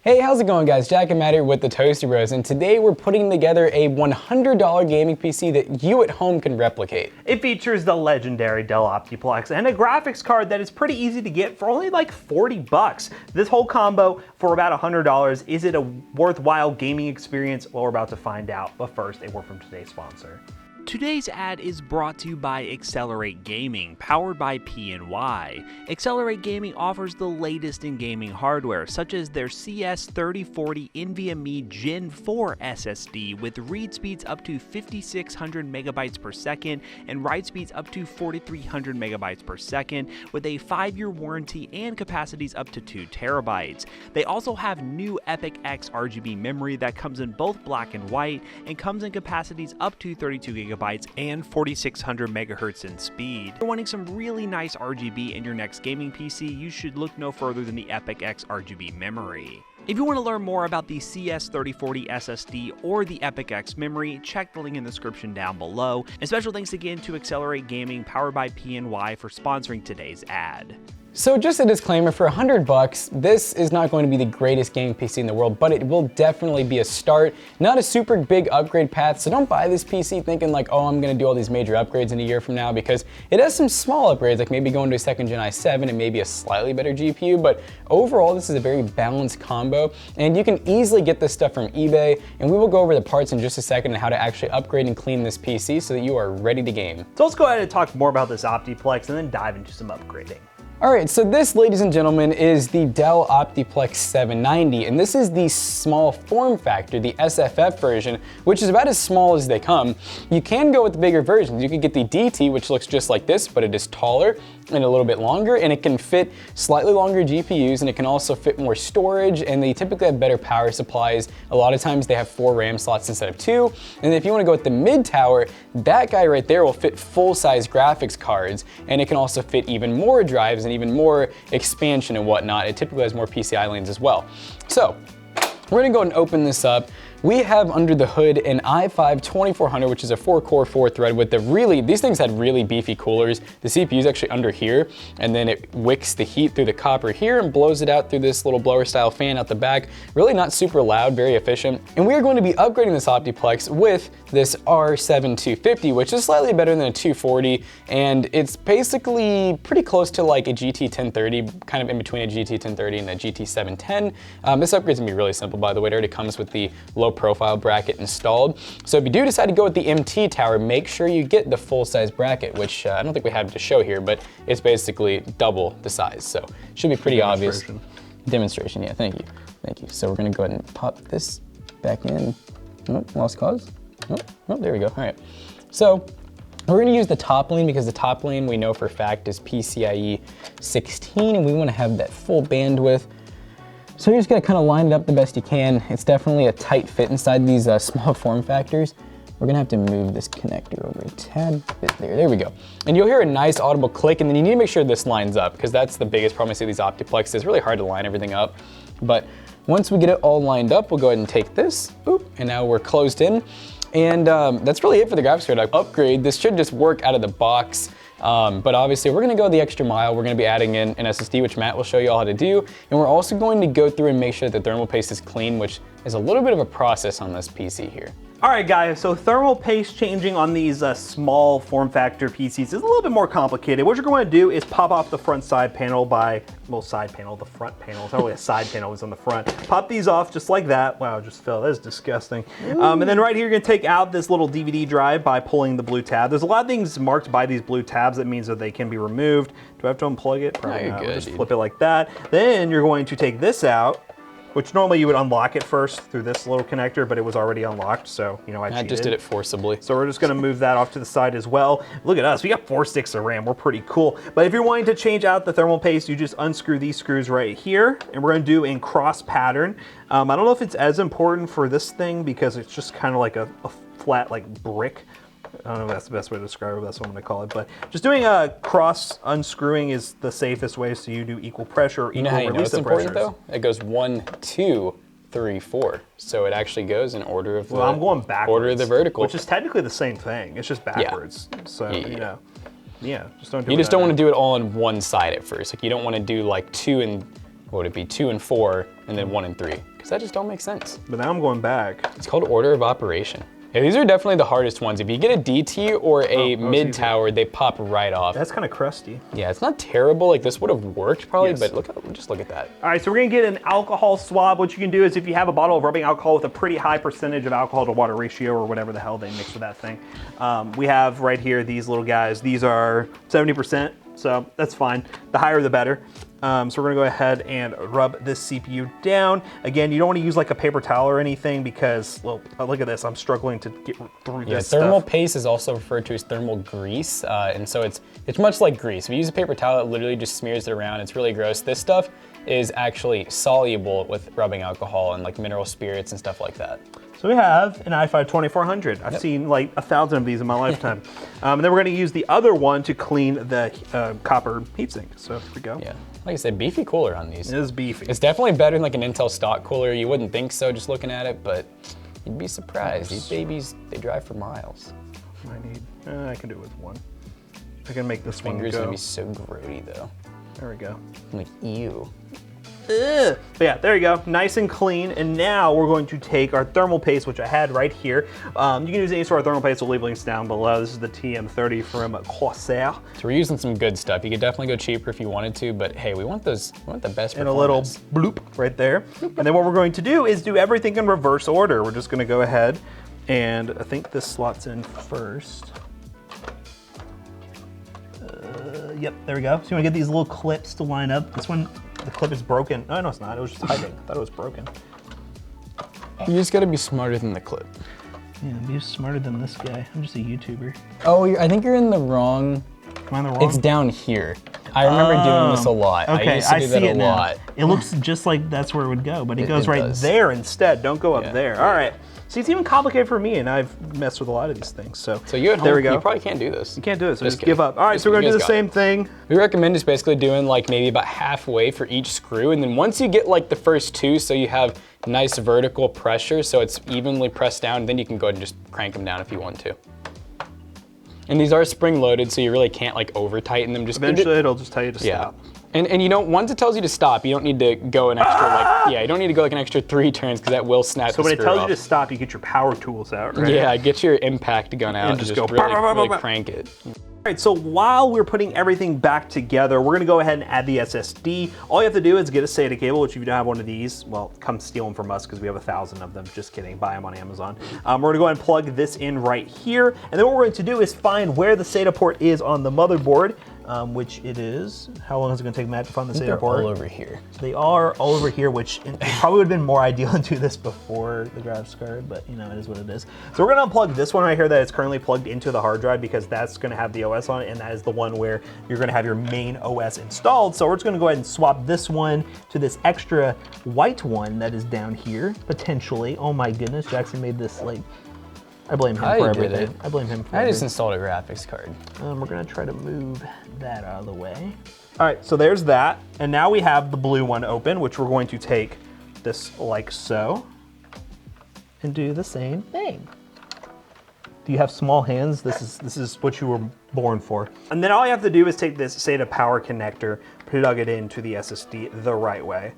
Hey, how's it going guys? Jack and Matt here with the Toasty Bros, and today we're putting together a $100 gaming PC that you at home can replicate. It features the legendary Dell Optiplex and a graphics card that is pretty easy to get for only like 40 bucks. This whole combo for about $100, is it a worthwhile gaming experience? Well, we're about to find out, but first, a word from today's sponsor. Today's ad is brought to you by Accelerate Gaming, powered by PNY. Accelerate Gaming offers the latest in gaming hardware, such as their CS3040 NVMe Gen 4 SSD with read speeds up to 5,600 megabytes per second and write speeds up to 4,300 megabytes per second, with a 5-year warranty and capacities up to 2 terabytes. They also have new Epic X RGB memory that comes in both black and white and comes in capacities up to 32 gigabytes and 4600 megahertz in speed. If you're wanting some really nice RGB in your next gaming PC, you should look no further than the Epic X RGB memory. If you want to learn more about the CS3040 SSD or the Epic X memory, check the link in the description down below. And special thanks again to Accelerate Gaming, powered by PNY, for sponsoring today's ad. So just a disclaimer, for $100, this is not going to be the greatest gaming PC in the world, but it will definitely be a start. Not a super big upgrade path, so don't buy this PC thinking like, oh, I'm gonna do all these major upgrades in a year from now, because it has some small upgrades, like maybe going to a 2nd Gen i7 and maybe a slightly better GPU, but overall this is a very balanced combo, and you can easily get this stuff from eBay, and we will go over the parts in just a second and how to actually upgrade and clean this PC so that you are ready to game. So let's go ahead and talk more about this Optiplex and then dive into some upgrading. All right, so this, ladies and gentlemen, is the Dell Optiplex 790, and this is the small form factor, the SFF version, which is about as small as they come. You can go with the bigger versions. You can get the DT, which looks just like this, but it is taller and a little bit longer, and it can fit slightly longer GPUs, and it can also fit more storage, and they typically have better power supplies. A lot of times they have 4 RAM slots instead of 2, and if you want to go with the mid tower, that guy right there will fit full-size graphics cards, and it can also fit even more drives and even more expansion and whatnot. It typically has more PCI lanes as well. So we're gonna go ahead and open this up. We have under the hood an i5-2400, which is a 4-core, 4-thread with these things had really beefy coolers. The CPU is actually under here, and then it wicks the heat through the copper here and blows it out through this little blower style fan out the back. Really not super loud, very efficient. And we are going to be upgrading this Optiplex with this R7-250, which is slightly better than a 240, and it's basically pretty close to like a GT1030, kind of in between a GT1030 and a GT710. This upgrade's gonna be really simple, by the way. It already comes with the low profile bracket installed. So if you do decide to go with the MT tower, make sure you get the full size bracket, which I don't think we have to show here, but it's basically double the size. So it should be pretty obvious. Demonstration, yeah, thank you. Thank you. So we're gonna go ahead and pop this back in. Oh, lost cause. Oh, there we go, all right. So we're gonna use the top lane because the top lane we know for a fact is PCIe 16, and we wanna have that full bandwidth. So you're just gonna kind of line it up the best you can. It's definitely a tight fit inside these small form factors. We're gonna have to move this connector over a tad bit there we go. And you'll hear a nice audible click, and then you need to make sure this lines up, because that's the biggest problem I see with these Optiplexes. It's really hard to line everything up. But once we get it all lined up, we'll go ahead and take this, boop, and now we're closed in. And that's really it for the graphics card upgrade. This should just work out of the box. But obviously we're gonna go the extra mile. We're gonna be adding in an SSD, which Matt will show you all how to do. And we're also going to go through and make sure that the thermal paste is clean, which is a little bit of a process on this PC here. All right, guys, so thermal paste changing on these small form factor PCs is a little bit more complicated. What you're going to do is pop off the front side panel the front panel. It's not really a side panel, it's on the front. Pop these off just like that. Wow, just fell, that is disgusting. And then right here, you're gonna take out this little DVD drive by pulling the blue tab. There's a lot of things marked by these blue tabs that means that they can be removed. Do I have to unplug it? Probably not. Just flip it like that. Then you're going to take this out, which normally you would unlock it first through this little connector, but it was already unlocked, so, you know, I cheated. Just did it forcibly. So we're just gonna move that off to the side as well. Look at us, we got 4 sticks of RAM, we're pretty cool. But if you're wanting to change out the thermal paste, you just unscrew these screws right here, and we're gonna do in cross pattern. I don't know if it's as important for this thing because it's just kind of like a flat, like brick. I don't know if that's the best way to describe it, that's what I'm gonna call it. But just doing a cross unscrewing is the safest way, so you do equal pressure or equal release of pressures. Though? It goes 1, 2, 3, 4. So it actually goes in order of the I'm going backwards. Order of the vertical. Which is technically the same thing. It's just backwards. Yeah. So you know. Yeah, just don't do it. You just don't want to do it all on one side at first. Like you don't want to do like 2 and what would it be, 2 and 4, and then 1 and 3? Because that just don't make sense. But now I'm going back. It's called order of operation. Yeah, these are definitely the hardest ones. If you get a DT or a mid tower, they pop right off. That's kind of crusty. Yeah, it's not terrible. Like this would have worked probably, Yes. but just look at that. All right, so we're gonna get an alcohol swab. What you can do is if you have a bottle of rubbing alcohol with a pretty high percentage of alcohol to water ratio or whatever the hell they mix with that thing. We have right here these little guys. These are 70%, so that's fine. The higher the better. So we're gonna go ahead and rub this CPU down. Again, you don't wanna use like a paper towel or anything because, well, look at this, I'm struggling to get through this thermal stuff. paste is also referred to as thermal grease, and so it's much like grease. If you use a paper towel, it literally just smears it around. It's really gross. This stuff is actually soluble with rubbing alcohol and like mineral spirits and stuff like that. So we have an i5 2400. I've seen like 1,000 of these in my lifetime. And then we're gonna use the other one to clean the copper heatsink. So here we go. Yeah, like I said, beefy cooler on these. It is beefy. It's definitely better than like an Intel stock cooler. You wouldn't think so just looking at it, but you'd be surprised. These babies, they drive for miles. I can do it with one. I can make this one Finger's go. gonna be so grody though. There we go. I'm like, ew. Ugh. But yeah, there you go, nice and clean. And now we're going to take our thermal paste, which I had right here. You can use any sort of thermal paste, we'll leave links down below. This is the TM30 from Corsair. So we're using some good stuff. You could definitely go cheaper if you wanted to, but hey, we want the best And a little performance. bloop right there. And then what we're going to do is do everything in reverse order. We're just gonna go ahead and I think this slots in first. Yep, there we go. So you wanna get these little clips to line up. This one, the clip is broken. No, it's not. It was just hiding. I thought it was broken. You just gotta be smarter than the clip. Yeah, be smarter than this guy. I'm just a YouTuber. Oh, I think you're in the wrong. Am I in the wrong? It's down here. I remember doing this a lot. Okay, I used to do that a lot. It looks just like that's where it would go, but it goes it right does. there instead. Don't go up Yeah. there. All right. See, it's even complicated for me, and I've messed with a lot of these things. So So you at home, there we go. you probably can't do this. You can't do it, so just kidding. give up. All right, Just so we're kidding. gonna do You the guys got same it. thing. We recommend just basically doing like maybe about halfway for each screw, and then once you get like the first two, so you have nice vertical pressure, so it's evenly pressed down, then you can go ahead and just crank them down if you want to. And these are spring loaded, so you really can't like over tighten them. Just Eventually, it'll just tell you to yeah. stop. And you don't, once it tells you to stop, you don't need to go an extra you don't need to go like an extra 3 turns because that will snap So the when it screw tells off. you to stop, you get your power tools out, right? Yeah, get your impact gun out and just just go really, bah, bah, bah, really bah. crank it. All right, so while we're putting everything back together, we're gonna go ahead and add the SSD. All you have to do is get a SATA cable, which if you don't have one of these, well, come steal them from us because we have 1,000 of them. Just kidding, buy them on Amazon. We're gonna go ahead and plug this in right here. And then what we're going to do is find where the SATA port is on the motherboard, which it is. How long is it gonna take Matt to find the SATA They're port? all over here. They are all over here, which it probably would have been more ideal to do this before the graphics card, but you know, it is what it is. So we're gonna unplug this one right here that is currently plugged into the hard drive because that's gonna have the OS on it, and that is the one where you're gonna have your main OS installed. So we're just gonna go ahead and swap this one to this extra white one that is down here, potentially. Oh my goodness, Jackson made this like, I blame him I for did everything. it. I blame him for I just everything. installed a graphics card. We're gonna try to move that out of the way. All right, so there's that. And now we have the blue one open, which we're going to take this like so and do the same thing. Do you have small hands? This is what you were born for. And then all you have to do is take this SATA power connector, plug it into the SSD the right way.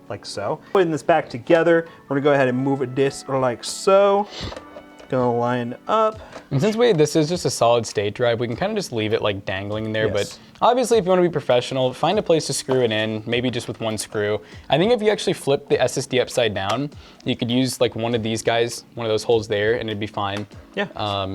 Like so. Putting this back together, we're gonna go ahead and move this like so. Gonna line up. And since this is just a solid state drive, we can kind of just leave it like dangling in there. Yes. But obviously if you want to be professional, find a place to screw it in, maybe just with one screw. I think if you actually flip the SSD upside down, you could use like one of these guys, one of those holes there, and it'd be fine. Yeah.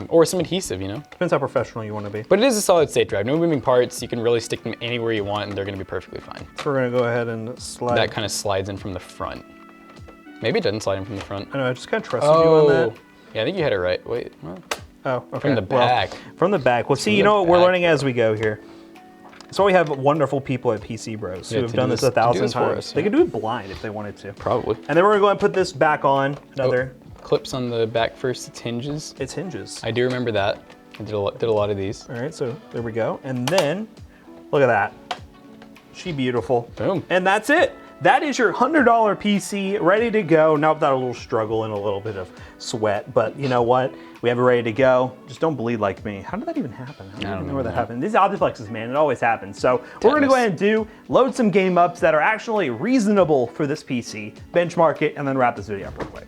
Or some adhesive, you know? Depends how professional you wanna be. But it is a solid state drive, no moving parts. You can really stick them anywhere you want and they're gonna be perfectly fine. So we're gonna go ahead and slide. That kind of slides in from the front. Maybe it doesn't slide in from the front. I know, I just kind of trusted you on that. Yeah, I think you had it right. Wait, well, Oh, okay. From the Well, back. from the back. Well, see, you the know what? We're back. learning as we go here. So we have wonderful people at PC Bros who Yeah, have to done do this this- 1,000 to do this for times. us, They yeah. could do it blind if they wanted to. probably. And then we're gonna go ahead and put this back on. Another. Clips on the back first, it's hinges. It's hinges. I do remember that. I did a lot of these. All right, so there we go. And then, look at that. She beautiful. Boom. And that's it. that is your $100 PC ready to go. Now without a little struggle and a little bit of sweat, but you know what? We have it ready to go. Just don't bleed like me. How did that even happen? I don't even know where that happened. These Optiplexes, man, it always happens. So we're gonna go ahead and load some game ups that are actually reasonable for this PC, benchmark it, and then wrap this video up real quick.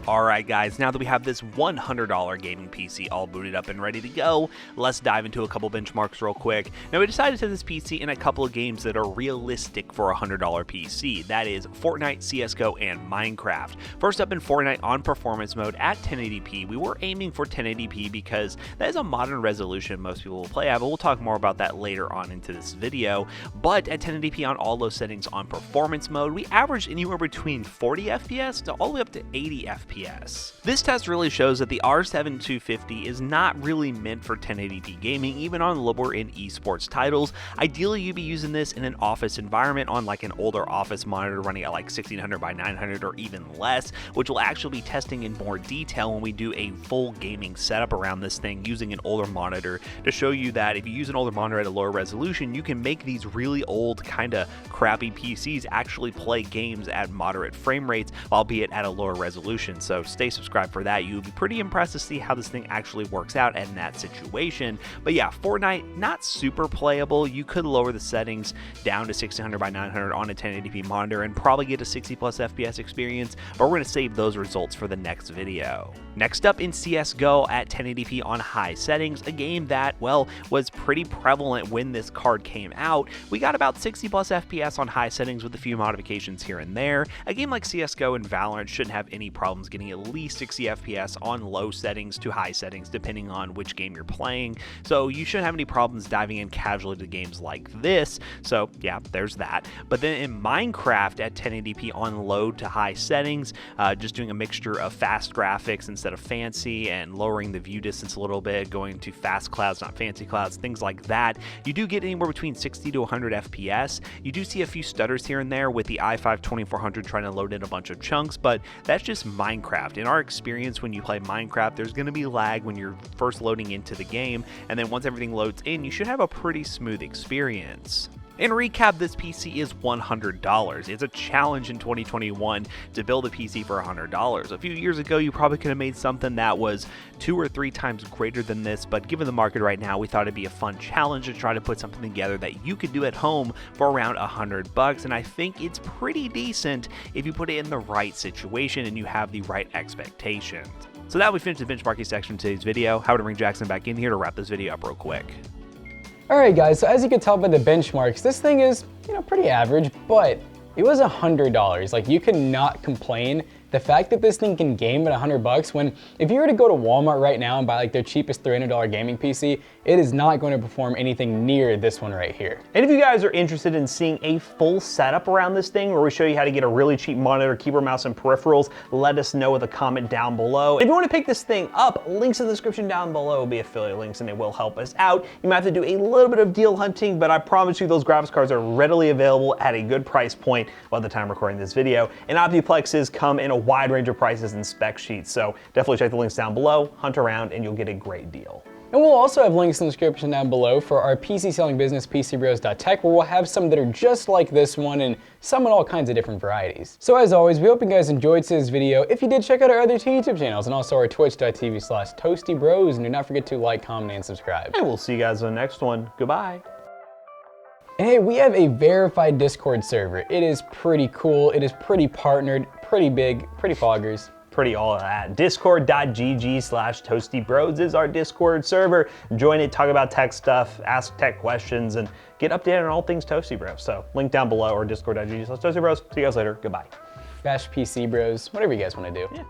Alright guys, now that we have this $100 gaming PC all booted up and ready to go, let's dive into a couple benchmarks real quick. Now we decided to set this PC in a couple of games that are realistic for a $100 PC. That is Fortnite, CSGO, and Minecraft. First up in Fortnite on performance mode at 1080p. We were aiming for 1080p because that is a modern resolution most people will play at, but we'll talk more about that later on into this video. But at 1080p on all those settings on performance mode, we averaged anywhere between 40 FPS to all the way up to 80 FPS. This test really shows that the R7 250 is not really meant for 1080p gaming, even on lower end esports titles. Ideally, you'd be using this in an office environment on like an older office monitor running at like 1600 by 900 or even less, which we'll actually be testing in more detail when we do a full gaming setup around this thing using an older monitor to show you that if you use an older monitor at a lower resolution, you can make these really old kind of crappy PCs actually play games at moderate frame rates, albeit at a lower resolution. So stay subscribed for that. You'll be pretty impressed to see how this thing actually works out in that situation. But yeah, Fortnite, not super playable. You could lower the settings down to 1600 by 900 on a 1080p monitor and probably get a 60 plus FPS experience, but we're going to save those results for the next video. Next up in CSGO at 1080p on high settings, a game that, well, was pretty prevalent when this card came out. We got about 60 plus FPS on high settings with a few modifications here and there. A game like CSGO and Valorant shouldn't have any problems getting at least 60 FPS on low settings to high settings depending on which game you're playing, so you shouldn't have any problems diving in casually to games like this. So yeah, there's that. But then in Minecraft at 1080p on low to high settings, just doing a mixture of fast graphics instead of fancy and lowering the view distance a little bit, going to fast clouds, not fancy clouds, things like that, you do get anywhere between 60 to 100 FPS. You do see a few stutters here and there with the i5 2400 trying to load in a bunch of chunks, but that's just Minecraft. In our experience, when you play Minecraft, there's going to be lag when you're first loading into the game, and then once everything loads in, you should have a pretty smooth experience. In recap, this PC is $100. It's a challenge in 2021 to build a PC for $100. A few years ago, you probably could have made something that was 2 or 3 times greater than this, but given the market right now, we thought it'd be a fun challenge to try to put something together that you could do at home for around $100, and I think it's pretty decent if you put it in the right situation and you have the right expectations. So now we finished the benchmarking section of today's video. Howard and Ring Jackson back in here to wrap this video up real quick. Alright guys, so as you can tell by the benchmarks, this thing is, pretty average, but it was $100. Like, you could not complain. The fact that this thing can game at $100 when if you were to go to Walmart right now and buy like their cheapest $300 gaming PC, it is not going to perform anything near this one right here. And if you guys are interested in seeing a full setup around this thing where we show you how to get a really cheap monitor, keyboard, mouse, and peripherals, let us know with a comment down below. If you want to pick this thing up, links in the description down below will be affiliate links and it will help us out. You might have to do a little bit of deal hunting, but I promise you those graphics cards are readily available at a good price point by the time recording this video. And Optiplexes come in a wide range of prices and spec sheets, so definitely check the links down below, hunt around, and you'll get a great deal. And we'll also have links in the description down below for our PC selling business, PCBros.tech, where we'll have some that are just like this one and some in all kinds of different varieties. So as always, we hope you guys enjoyed today's video. If you did, check out our other two YouTube channels and also our twitch.tv/ToastyBros, and do not forget to like, comment, and subscribe. And we'll see you guys on the next one. Goodbye. And hey, we have a verified Discord server. It is pretty cool. It is pretty partnered, pretty big, pretty foggers. Pretty all of that. Discord.gg/ToastyBros is our Discord server. Join it, talk about tech stuff, ask tech questions, and get updated on all things Toasty Bros. So link down below or discord.gg/ToastyBros. See you guys later. Goodbye. Bash PC Bros, whatever you guys want to do. Yeah.